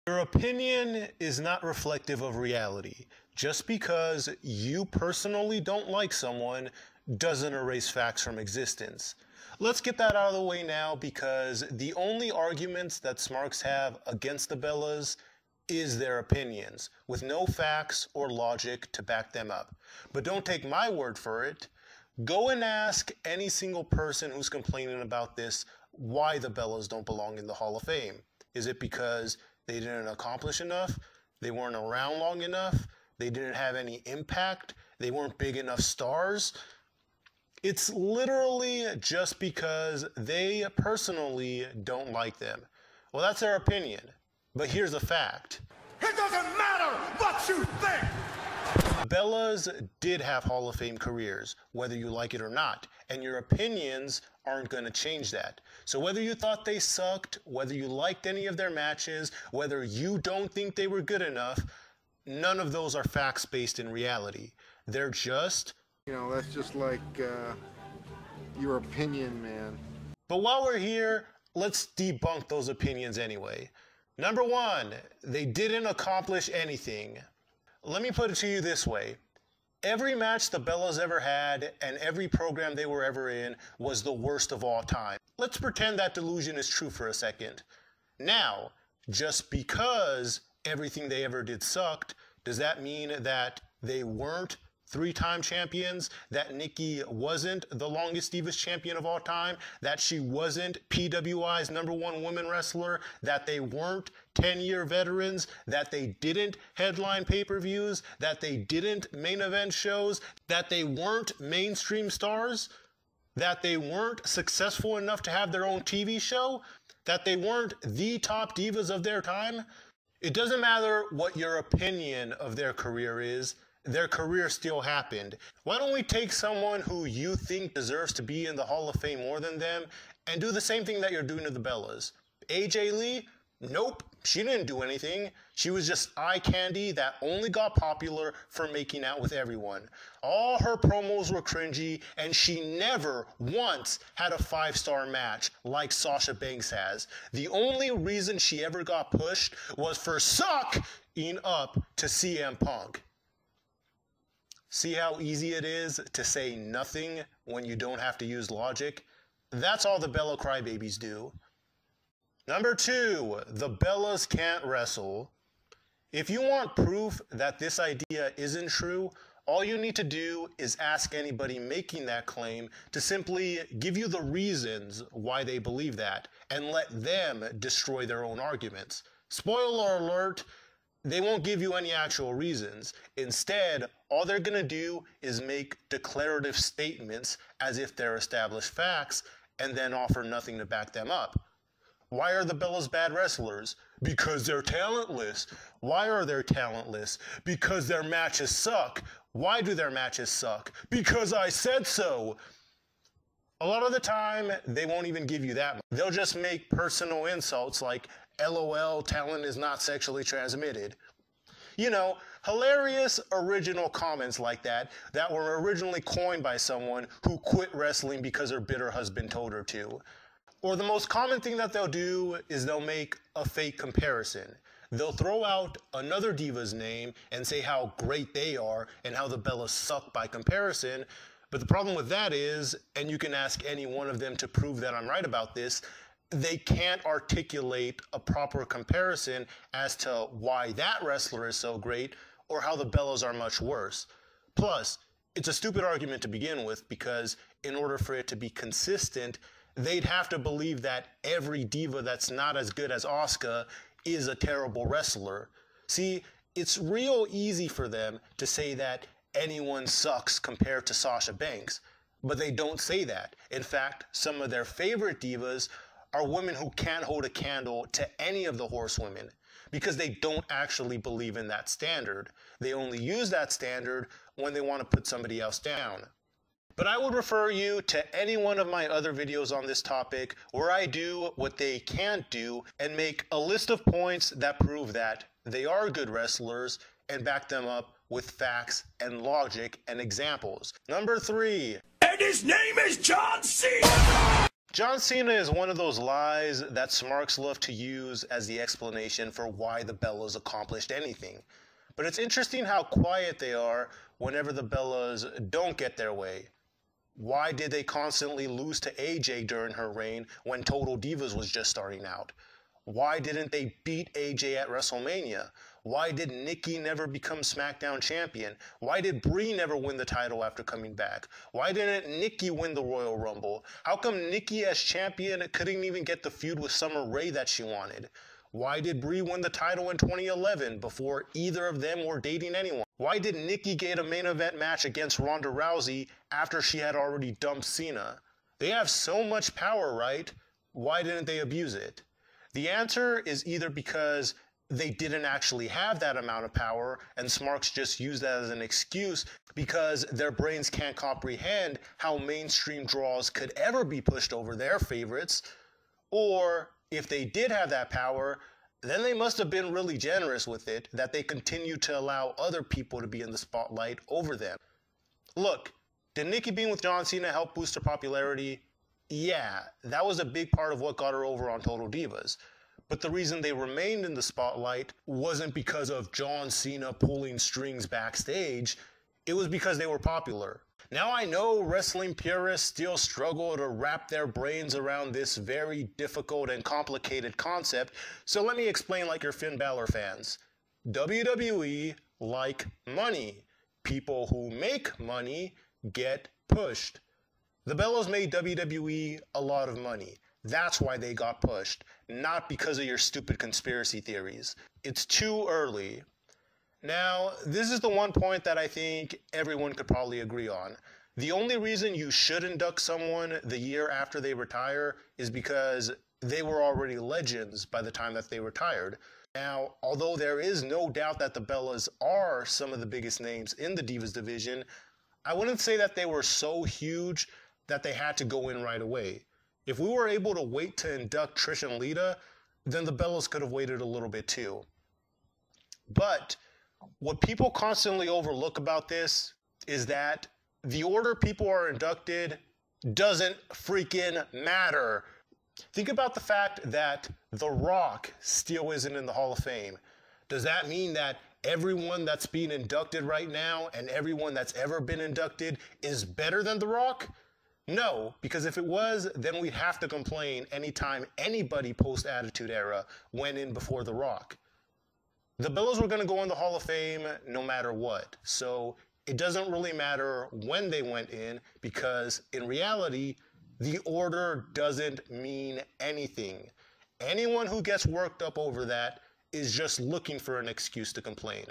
Your opinion is not reflective of reality. Just because you personally don't like someone doesn't erase facts from existence. Let's get that out of the way now, because the only arguments that Smarks have against the Bellas is their opinions, with no facts or logic to back them up. But don't take my word for it. Go and ask any single person who's complaining about this why the Bellas don't belong in the Hall of Fame. Is it because they didn't accomplish enough? They weren't around long enough? They didn't have any impact? They weren't big enough stars? It's literally just because they personally don't like them. Well, that's their opinion. But here's a fact. It doesn't matter what you think! Bellas did have Hall of Fame careers, whether you like it or not, and your opinions aren't going to change that. So whether you thought they sucked, whether you liked any of their matches, whether you don't think they were good enough, none of those are facts based in reality. They're just... You know, that's just like your opinion, man. But while we're here, let's debunk those opinions anyway. Number one, they didn't accomplish anything. Let me put it to you this way. Every match the Bellas ever had and every program they were ever in was the worst of all time. Let's pretend that delusion is true for a second. Now, just because everything they ever did sucked, does that mean that they weren't three-time champions, that Nikki wasn't the longest Divas champion of all time, that she wasn't PWI's #1 women wrestler, that they weren't 10-year veterans, that they didn't headline pay-per-views, that they didn't main event shows, that they weren't mainstream stars, that they weren't successful enough to have their own TV show, that they weren't the top divas of their time? It doesn't matter what your opinion of their career is. Their career still happened. Why don't we take someone who you think deserves to be in the Hall of Fame more than them and do the same thing that you're doing to the Bellas? AJ Lee? Nope, she didn't do anything. She was just eye candy that only got popular for making out with everyone. All her promos were cringy, and she never once had a 5-star match like Sasha Banks has. The only reason she ever got pushed was for sucking up to CM Punk. See how easy it is to say nothing when you don't have to use logic? That's all the Bella crybabies do. Number two, the Bellas can't wrestle. If you want proof that this idea isn't true, all you need to do is ask anybody making that claim to simply give you the reasons why they believe that, and let them destroy their own arguments. Spoiler alert, they won't give you any actual reasons. Instead, all they're going to do is make declarative statements as if they're established facts, and then offer nothing to back them up. Why are the Bellas bad wrestlers? Because they're talentless. Why are they talentless? Because their matches suck. Why do their matches suck? Because I said so. A lot of the time, they won't even give you that. They'll just make personal insults like, LOL, talent is not sexually transmitted. You know, hilarious original comments like that were originally coined by someone who quit wrestling because her bitter husband told her to. Or the most common thing that they'll do is they'll make a fake comparison. They'll throw out another diva's name and say how great they are and how the Bellas suck by comparison. But the problem with that is, and you can ask any one of them to prove that I'm right about this, they can't articulate a proper comparison as to why that wrestler is so great or how the Bellas are much worse. Plus, it's a stupid argument to begin with, because in order for it to be consistent, they'd have to believe that every diva that's not as good as Asuka is a terrible wrestler. See, it's real easy for them to say that anyone sucks compared to Sasha Banks, but they don't say that. In fact, some of their favorite divas are women who can't hold a candle to any of the Horsewomen, because they don't actually believe in that standard. They only use that standard when they want to put somebody else down. But I would refer you to any one of my other videos on this topic where I do what they can't do and make a list of points that prove that they are good wrestlers and back them up with facts and logic and examples. Number 3. And his name is John Cena! John Cena is one of those lies that Smarks love to use as the explanation for why the Bellas accomplished anything. But it's interesting how quiet they are whenever the Bellas don't get their way. Why did they constantly lose to AJ during her reign when Total Divas was just starting out? Why didn't they beat AJ at WrestleMania? Why did Nikki never become SmackDown champion? Why did Brie never win the title after coming back? Why didn't Nikki win the Royal Rumble? How come Nikki as champion couldn't even get the feud with Summer Rae that she wanted? Why did Brie win the title in 2011 before either of them were dating anyone? Why did Nikki get a main event match against Ronda Rousey after she had already dumped Cena? They have so much power, right? Why didn't they abuse it? The answer is either because they didn't actually have that amount of power and Smarks just used that as an excuse because their brains can't comprehend how mainstream draws could ever be pushed over their favorites, or if they did have that power, then they must have been really generous with it that they continued to allow other people to be in the spotlight over them. Look, did Nikki being with John Cena help boost her popularity? Yeah, that was a big part of what got her over on Total Divas. But the reason they remained in the spotlight wasn't because of John Cena pulling strings backstage. It was because they were popular. Now I know wrestling purists still struggle to wrap their brains around this very difficult and complicated concept, so let me explain like your Finn Balor fans. WWE like money. People who make money get pushed. The Bellas made WWE a lot of money. That's why they got pushed, not because of your stupid conspiracy theories. It's too early. Now, this is the one point that I think everyone could probably agree on. The only reason you should induct someone the year after they retire is because they were already legends by the time that they retired. Now, although there is no doubt that the Bellas are some of the biggest names in the Divas division, I wouldn't say that they were so huge that they had to go in right away. If we were able to wait to induct Trish and Lita, then the Bellas could have waited a little bit too. But what people constantly overlook about this is that the order people are inducted doesn't freaking matter. Think about the fact that The Rock still isn't in the Hall of Fame. Does that mean that everyone that's being inducted right now and everyone that's ever been inducted is better than The Rock? No, because if it was, then we'd have to complain anytime anybody post-Attitude Era went in before The Rock. The Bellas were going to go in the Hall of Fame no matter what, so it doesn't really matter when they went in because in reality, the order doesn't mean anything. Anyone who gets worked up over that is just looking for an excuse to complain.